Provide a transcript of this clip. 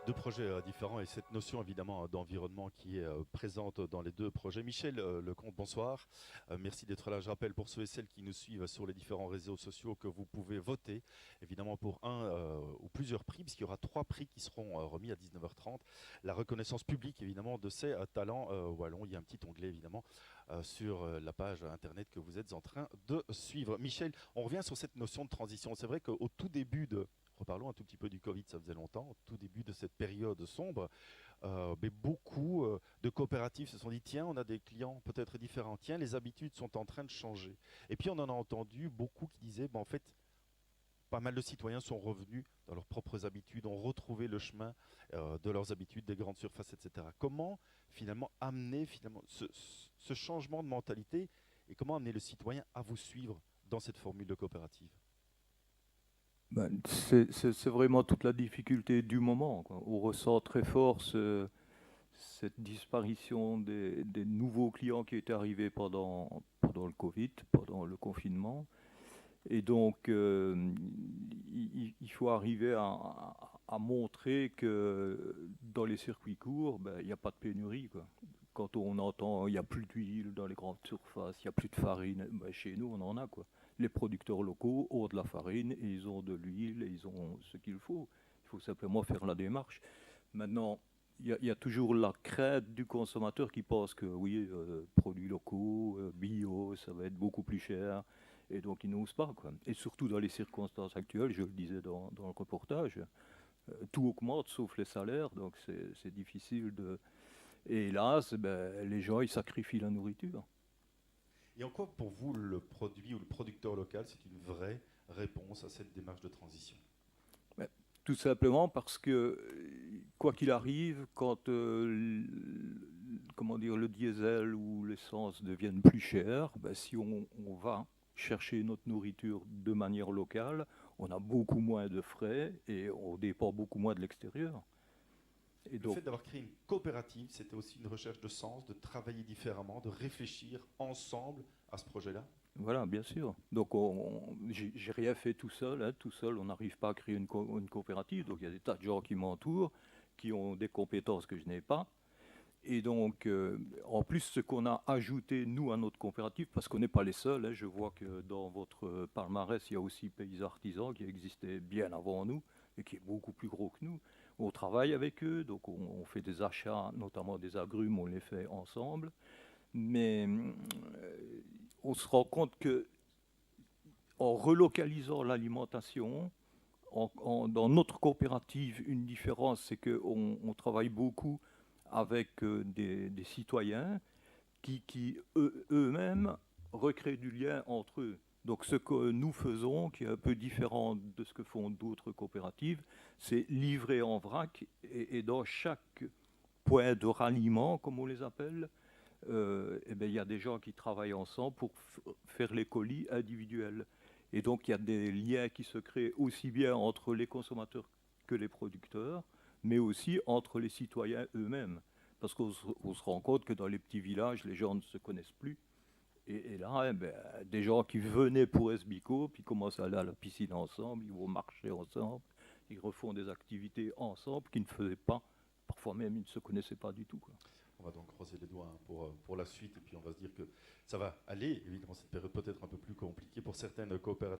Deux projets différents et cette notion évidemment d'environnement qui est présente dans les deux projets. Michel Lecomte, bonsoir. Merci d'être là. Je rappelle pour ceux et celles qui nous suivent sur les différents réseaux sociaux que vous pouvez voter évidemment pour un ou plusieurs prix, puisqu'il y aura trois prix qui seront remis à 19h30. La reconnaissance publique évidemment de ces talents wallons. Il y a un petit onglet évidemment sur la page internet que vous êtes en train de suivre. Michel, on revient sur cette notion de transition. C'est vrai qu'au tout début de reparlons un tout petit peu du Covid, ça faisait longtemps, au tout début de cette période sombre, mais beaucoup de coopératives se sont dit, tiens, on a des clients peut-être différents, tiens, les habitudes sont en train de changer. Et puis on en a entendu beaucoup qui disaient, en fait, pas mal de citoyens sont revenus dans leurs propres habitudes, ont retrouvé le chemin de leurs habitudes, des grandes surfaces, etc. Comment finalement amener ce changement de mentalité et comment amener le citoyen à vous suivre dans cette formule de coopérative? C'est vraiment toute la difficulté du moment, quoi. On ressent très fort cette disparition des nouveaux clients qui étaient arrivés pendant le Covid, pendant le confinement. Et donc, il faut arriver à montrer que dans les circuits courts, ben, il n'y a pas de pénurie, quoi. Quand on entend il n'y a plus d'huile dans les grandes surfaces, il n'y a plus de farine, ben, chez nous on en a, quoi. Les producteurs locaux ont de la farine, et ils ont de l'huile, et ils ont ce qu'il faut. Il faut simplement faire la démarche. Maintenant, il y a toujours la crainte du consommateur qui pense que oui, produits locaux, bio, ça va être beaucoup plus cher. Et donc ils n'osent pas, quoi. Et surtout dans les circonstances actuelles, je le disais dans le reportage, tout augmente sauf les salaires, donc c'est difficile de... Et hélas, ben, les gens, ils sacrifient la nourriture. Et en quoi, pour vous, le produit ou le producteur local, c'est une vraie réponse à cette démarche de transition? Ben, tout simplement parce que, quoi qu'il arrive, quand comment dire, le diesel ou l'essence deviennent plus chers, ben, si on va chercher notre nourriture de manière locale, on a beaucoup moins de frais et on dépend beaucoup moins de l'extérieur. Et Le donc, fait d'avoir créé une coopérative, c'était aussi une recherche de sens, de travailler différemment, de réfléchir ensemble à ce projet-là? voilà, bien sûr. Donc, j'ai rien fait tout seul, hein. Tout seul, on n'arrive pas à créer une coopérative. Donc, il y a des tas de gens qui m'entourent, qui ont des compétences que je n'ai pas. Et donc, en plus, ce qu'on a ajouté, nous, à notre coopérative, parce qu'on n'est pas les seuls, hein, je vois que dans votre palmarès, il y a aussi Pays Artisans qui existait bien avant nous et qui est beaucoup plus gros que nous. On travaille avec eux, donc on fait des achats, notamment des agrumes, on les fait ensemble. Mais on se rend compte que en relocalisant l'alimentation, dans notre coopérative, une différence, c'est qu'on travaille beaucoup avec des citoyens qui eux-mêmes recréent du lien entre eux. Donc ce que nous faisons, qui est un peu différent de ce que font d'autres coopératives, c'est livrer en vrac et dans chaque point de ralliement, comme on les appelle, eh ben, il y a des gens qui travaillent ensemble pour faire les colis individuels. Et donc il y a des liens qui se créent aussi bien entre les consommateurs que les producteurs, mais aussi entre les citoyens eux-mêmes. Parce qu'on se rend compte que dans les petits villages, les gens ne se connaissent plus. Et là, eh ben, des gens qui venaient pour Esbico, puis commencent à aller à la piscine ensemble, ils vont marcher ensemble, ils refont des activités ensemble qu'ils ne faisaient pas. Parfois même, ils ne se connaissaient pas du tout, quoi. On va donc croiser les doigts pour la suite et puis on va se dire que ça va aller. Évidemment, cette période peut être un peu plus compliquée pour certaines coopératives.